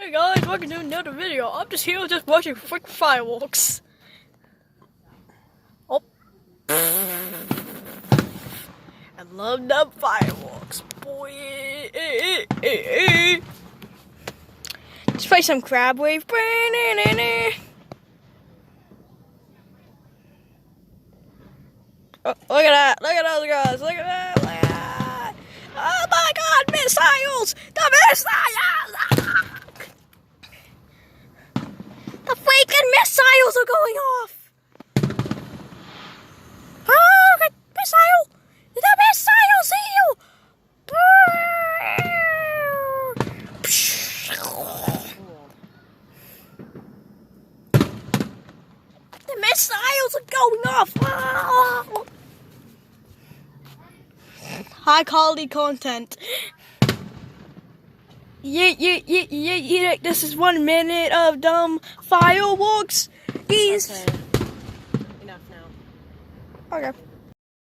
Hey guys, welcome to another video. I'm just here just watching freaking fireworks. Oh. I love the fireworks, boy. Let's play some crab wave. Oh, look at that. Look at those guys. Look at that. Look at that. Oh my god, missiles! The missiles! The freaking missiles are going off! Oh, the missile! The missile! See you! The missiles are going off! High quality content. Yeah. This is 1 minute of dumb fireworks. Okay. Enough now. Okay.